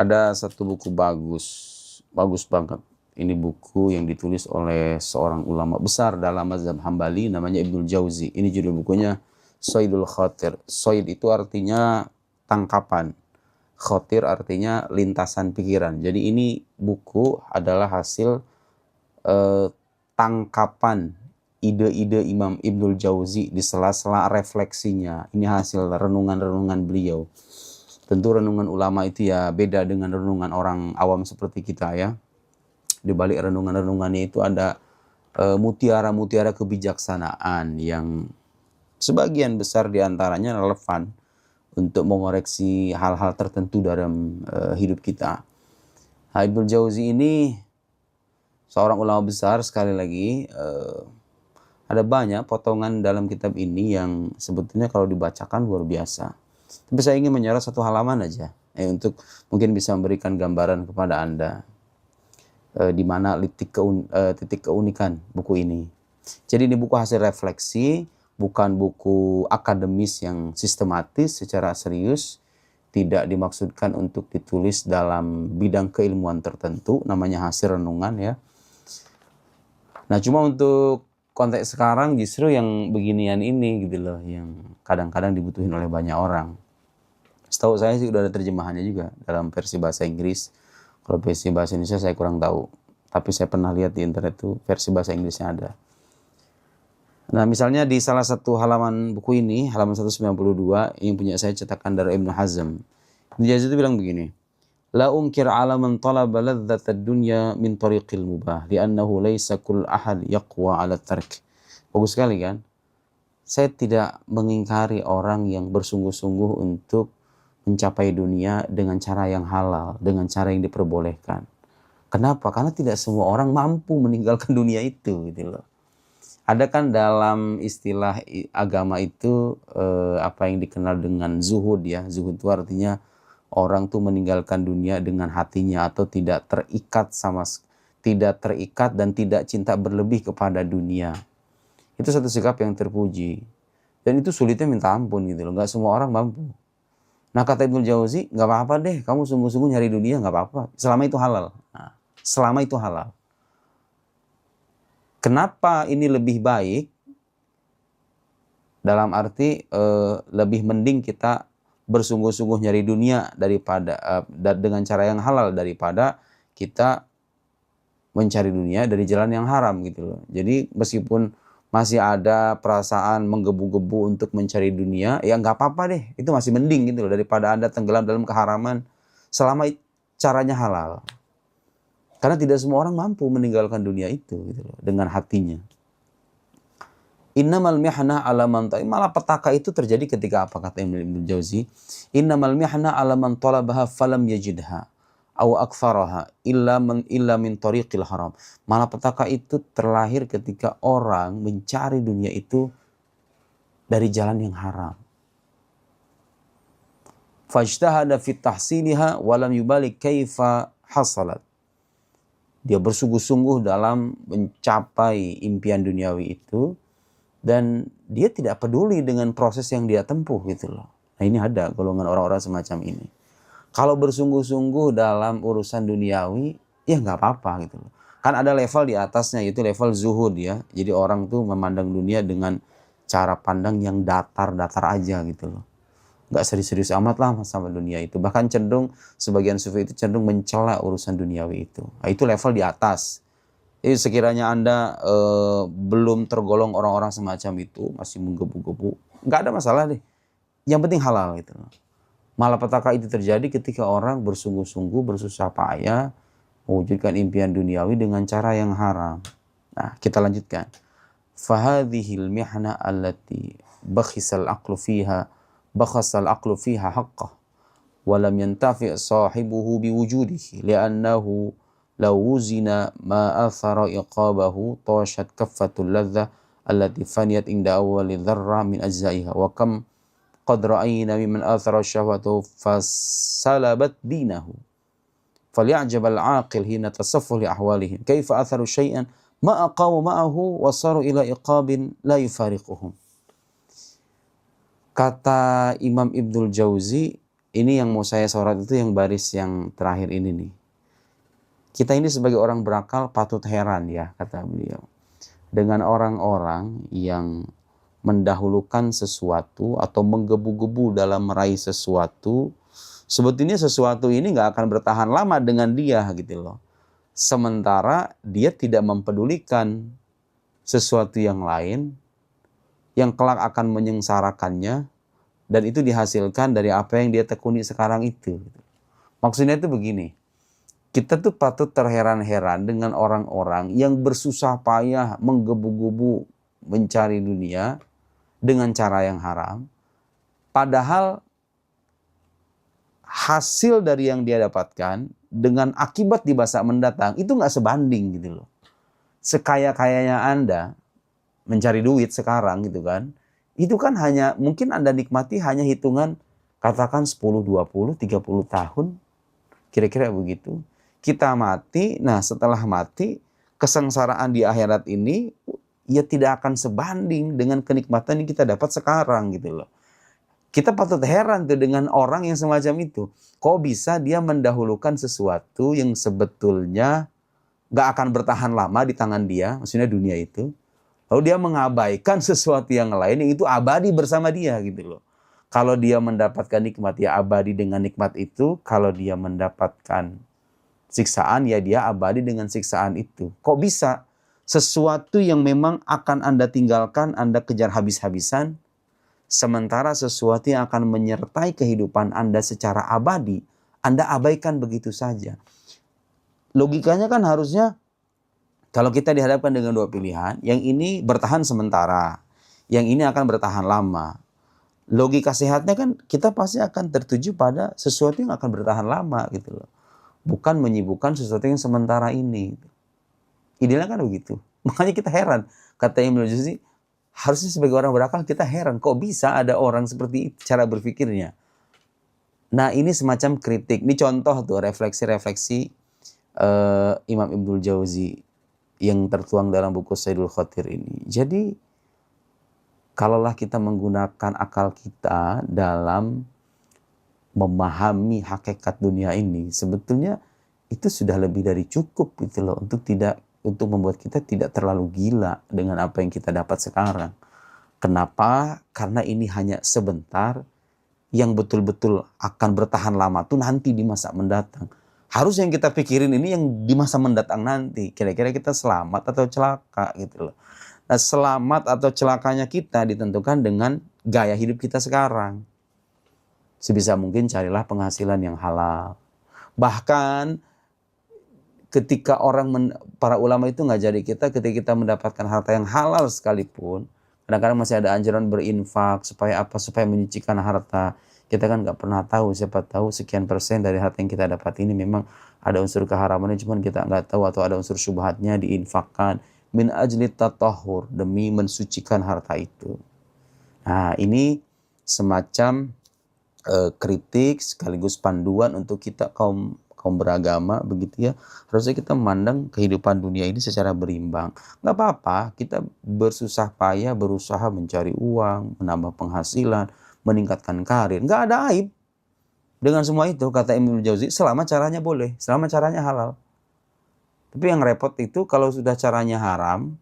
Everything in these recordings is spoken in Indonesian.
Ada satu buku bagus banget. Ini buku yang ditulis oleh seorang ulama besar dalam mazhab Hambali, namanya Ibnul Jauzi. Ini judul bukunya Saydul Khatir. Sayd itu artinya tangkapan. Khatir artinya lintasan pikiran. Jadi ini buku adalah hasil tangkapan ide-ide Imam Ibnul Jauzi di sela-sela refleksinya. Ini hasil renungan-renungan beliau. Tentu renungan ulama itu ya beda dengan renungan orang awam seperti kita ya. Di balik renungan-renungannya itu ada mutiara-mutiara kebijaksanaan yang sebagian besar diantaranya relevan untuk mengoreksi hal-hal tertentu dalam hidup kita. Ibnul Jauzi ini seorang ulama besar, sekali lagi ada banyak potongan dalam kitab ini yang sebetulnya kalau dibacakan luar biasa. Tapi saya ingin menyorot satu halaman aja untuk mungkin bisa memberikan gambaran kepada Anda di mana titik keunikan buku ini. Jadi ini buku hasil refleksi, bukan buku akademis yang sistematis secara serius, tidak dimaksudkan untuk ditulis dalam bidang keilmuan tertentu, namanya hasil renungan ya. Nah, cuma untuk konteks sekarang justru yang beginian ini gitu loh, yang kadang-kadang dibutuhin oleh banyak orang. Setahu saya sih udah ada terjemahannya juga dalam versi bahasa Inggris. Kalau versi bahasa Indonesia saya kurang tahu. Tapi saya pernah lihat di internet tuh versi bahasa Inggrisnya ada. Nah, misalnya di salah satu halaman buku ini, halaman 192 yang punya saya cetakan dari Ibnu Hazm. Ibnu Hazm itu bilang begini. La unkir ala man talaba ladzatad dunya min tariqil mubah li'annahu laysa kull ahad yaqwa ala tark. Bagus sekali kan? Saya tidak mengingkari orang yang bersungguh-sungguh untuk mencapai dunia dengan cara yang halal, dengan cara yang diperbolehkan. Kenapa? Karena tidak semua orang mampu meninggalkan dunia itu gitu loh. Ada kan dalam istilah agama itu apa yang dikenal dengan zuhud ya. Zuhud itu artinya orang tuh meninggalkan dunia dengan hatinya atau tidak terikat dan tidak cinta berlebih kepada dunia. Itu satu sikap yang terpuji. Dan itu sulitnya minta ampun gitu loh. Gak semua orang mampu. Nah, kata Ibnul Jauzi, gak apa-apa deh, kamu sungguh-sungguh nyari dunia, gak apa-apa. Selama itu halal. Nah, selama itu halal. Kenapa ini lebih baik? Dalam arti lebih mending kita bersungguh-sungguh nyari dunia daripada dengan cara yang halal daripada kita mencari dunia dari jalan yang haram gitu loh. Jadi meskipun masih ada perasaan menggebu-gebu untuk mencari dunia, ya nggak apa-apa deh, itu masih mending gitu loh daripada Anda tenggelam dalam keharaman selama caranya halal. Karena tidak semua orang mampu meninggalkan dunia itu gitu loh, dengan hatinya. Innamal mihna ala man malapetaka itu terjadi ketika apa, kata Ibnu Jauzi? Innamal mihna ala man talabaha falam yajidha aw aktsaraha illa min tariqil haram. Malapetaka itu terlahir ketika orang mencari dunia itu dari jalan yang haram. Fajtahada fi tahsiliha wa lam yubali kaifa hasalat. Dia bersungguh-sungguh dalam mencapai impian duniawi itu dan dia tidak peduli dengan proses yang dia tempuh gitu loh. Nah, ini ada golongan orang-orang semacam ini. Kalau bersungguh-sungguh dalam urusan duniawi, ya nggak apa-apa gitu loh. Kan ada level di atasnya, yaitu level zuhud ya. Jadi orang tuh memandang dunia dengan cara pandang yang datar-datar aja gitu loh. Nggak serius-serius amat lah sama dunia itu. Bahkan cenderung, sebagian sufi itu cenderung mencela urusan duniawi itu. Nah, itu level di atas. Jadi sekiranya Anda belum tergolong orang-orang semacam itu, masih menggebu-gebu, nggak ada masalah deh. Yang penting halal gitu loh. Malapetaka itu terjadi ketika orang bersungguh-sungguh bersusah payah mewujudkan impian duniawi dengan cara yang haram. Nah, kita lanjutkan. Fahadhil mihna allati bakhasal aqlu fiha haqqah wa lam yantafi' sahibuhu biwujudihi li'annahu law wuzina ma athara iqabahu tashat kaffatul ladzah allati faniyat inda awwali dzarra min ajzaiha wa kam qad ra'ayna mimman athara syahwatahu fasalabat dinahu faly'ajab al-'aqil hina tasaffuh li ahwalihim kaifa atharu syai'an ma aqamu ma'ahu wa saru ila iqabin la yufariquhum. Kata Imam Ibnul Jauzi, ini yang mau saya sorot itu yang baris yang terakhir ini nih. Kita ini sebagai orang berakal patut heran ya, kata beliau, dengan orang-orang yang mendahulukan sesuatu atau menggebu-gebu dalam meraih sesuatu. Sebetulnya sesuatu ini nggak akan bertahan lama dengan dia gitu loh. Sementara dia tidak mempedulikan sesuatu yang lain yang kelak akan menyengsarakannya, dan itu dihasilkan dari apa yang dia tekuni sekarang itu. Maksudnya itu begini, kita tuh patut terheran-heran dengan orang-orang yang bersusah payah menggebu-gebu mencari dunia dengan cara yang haram, padahal hasil dari yang dia dapatkan dengan akibat di masa mendatang itu nggak sebanding gitu loh. Sekaya-kayanya Anda mencari duit sekarang gitu kan, itu kan hanya mungkin Anda nikmati hanya hitungan katakan 10, 20, 30 tahun, kira-kira begitu. Kita mati, nah setelah mati kesengsaraan di akhirat ini ya tidak akan sebanding dengan kenikmatan yang kita dapat sekarang gitu loh. Kita patut heran tuh dengan orang yang semacam itu. Kok bisa dia mendahulukan sesuatu yang sebetulnya gak akan bertahan lama di tangan dia, maksudnya dunia itu. Lalu dia mengabaikan sesuatu yang lain yang itu abadi bersama dia gitu loh. Kalau dia mendapatkan nikmat ya abadi dengan nikmat itu. Kalau dia mendapatkan siksaan ya dia abadi dengan siksaan itu. Kok bisa sesuatu yang memang akan Anda tinggalkan, Anda kejar habis-habisan, sementara sesuatu yang akan menyertai kehidupan Anda secara abadi, Anda abaikan begitu saja. Logikanya kan harusnya kalau kita dihadapkan dengan dua pilihan, yang ini bertahan sementara, yang ini akan bertahan lama. Logika sehatnya kan kita pasti akan tertuju pada sesuatu yang akan bertahan lama gitu loh. Bukan menyibukkan sesuatu yang sementara ini. Idealnya kan begitu. Makanya kita heran. Kata Ibnu Jauzi, harusnya sebagai orang berakal kita heran. Kok bisa ada orang seperti itu cara berpikirnya. Nah ini semacam kritik. Ini contoh tuh refleksi-refleksi Imam Ibnul Jauzi yang tertuang dalam buku Sayyidul Khatir ini. Jadi kalaulah kita menggunakan akal kita dalam memahami hakikat dunia ini, sebetulnya itu sudah lebih dari cukup gitu loh untuk membuat kita tidak terlalu gila dengan apa yang kita dapat sekarang. Kenapa? Karena ini hanya sebentar, yang betul-betul akan bertahan lama tuh nanti di masa mendatang. Harus yang kita pikirin ini yang di masa mendatang nanti. Kira-kira kita selamat atau celaka gitu loh. Nah, selamat atau celakanya kita ditentukan dengan gaya hidup kita sekarang. Sebisa mungkin carilah penghasilan yang halal. Bahkan ketika para ulama itu ngajari kita ketika kita mendapatkan harta yang halal sekalipun, kadang-kadang masih ada anjuran berinfak supaya apa? Supaya menyucikan harta. Kita kan nggak pernah tahu, siapa tahu sekian persen dari harta yang kita dapat ini memang ada unsur keharamannya, cuman kita nggak tahu, atau ada unsur syubhatnya diinfakkan min ajli tatahhur, demi mensucikan harta itu. Nah ini semacam kritik sekaligus panduan untuk kita kaum beragama begitu ya. Harusnya kita memandang kehidupan dunia ini secara berimbang. Nggak apa-apa kita bersusah payah berusaha mencari uang, menambah penghasilan, meningkatkan karir, nggak ada aib dengan semua itu, kata Ibnu Jauzi, selama caranya boleh, selama caranya halal. Tapi yang repot itu kalau sudah caranya haram,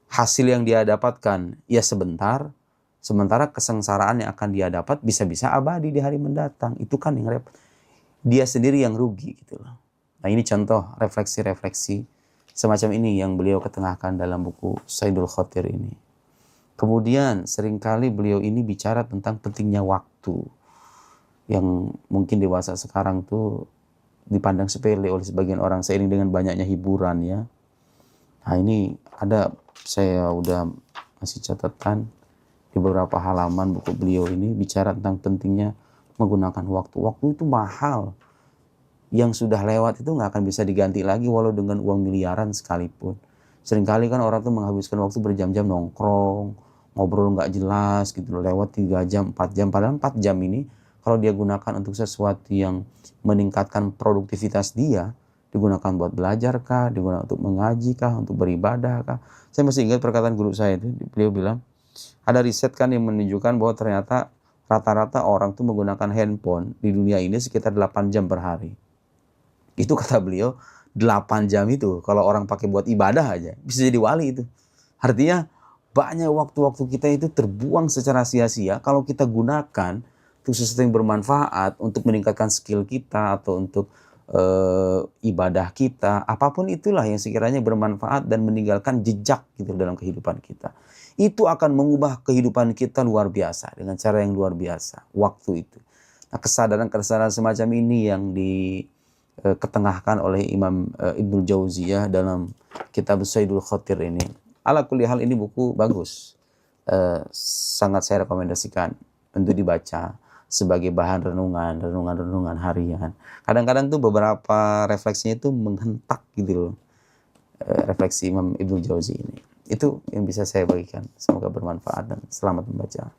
hasil yang dia dapatkan ya sebentar, sementara kesengsaraan yang akan dia dapat bisa-bisa abadi di hari mendatang. Itu kan yang repot. Dia sendiri yang rugi gitu loh. Nah ini contoh refleksi-refleksi semacam ini yang beliau ketengahkan dalam buku Sayyidul Khatir ini. Kemudian seringkali beliau ini bicara tentang pentingnya waktu. Yang mungkin dewasa sekarang tuh dipandang sepele oleh sebagian orang seiring dengan banyaknya hiburan ya. Nah ini saya udah masih catatan di beberapa halaman buku beliau ini bicara tentang pentingnya menggunakan waktu. Waktu itu mahal. Yang sudah lewat itu nggak akan bisa diganti lagi walau dengan uang miliaran sekalipun. Seringkali kan orang tuh menghabiskan waktu berjam-jam nongkrong, ngobrol nggak jelas gitu loh, lewat 3 jam, 4 jam. Padahal 4 jam ini kalau dia gunakan untuk sesuatu yang meningkatkan produktivitas dia, digunakan buat belajar kah, digunakan untuk mengaji kah, untuk beribadah kah. Saya masih ingat perkataan guru saya itu, beliau bilang, ada riset kan yang menunjukkan bahwa ternyata rata-rata orang tuh menggunakan handphone di dunia ini sekitar 8 jam per hari. Itu kata beliau, 8 jam itu kalau orang pakai buat ibadah aja bisa jadi wali itu. Artinya banyak waktu-waktu kita itu terbuang secara sia-sia kalau kita gunakan untuk sesuatu yang bermanfaat, untuk meningkatkan skill kita atau untuk ibadah kita, apapun itulah yang sekiranya bermanfaat dan meninggalkan jejak gitu dalam kehidupan kita. Itu akan mengubah kehidupan kita luar biasa dengan cara yang luar biasa waktu itu. Nah, kesadaran-kesadaran semacam ini yang ketengahkan oleh Imam Ibnul Jauziyah dalam kitab Saidul Khatir ini. Ala kulli hal ini buku bagus. Sangat saya rekomendasikan untuk dibaca sebagai bahan renungan harian. Kadang-kadang tuh beberapa refleksinya itu menghentak gitu loh. Refleksi Imam Ibnul Jauzi ini. Itu yang bisa saya bagikan. Semoga bermanfaat dan selamat membaca.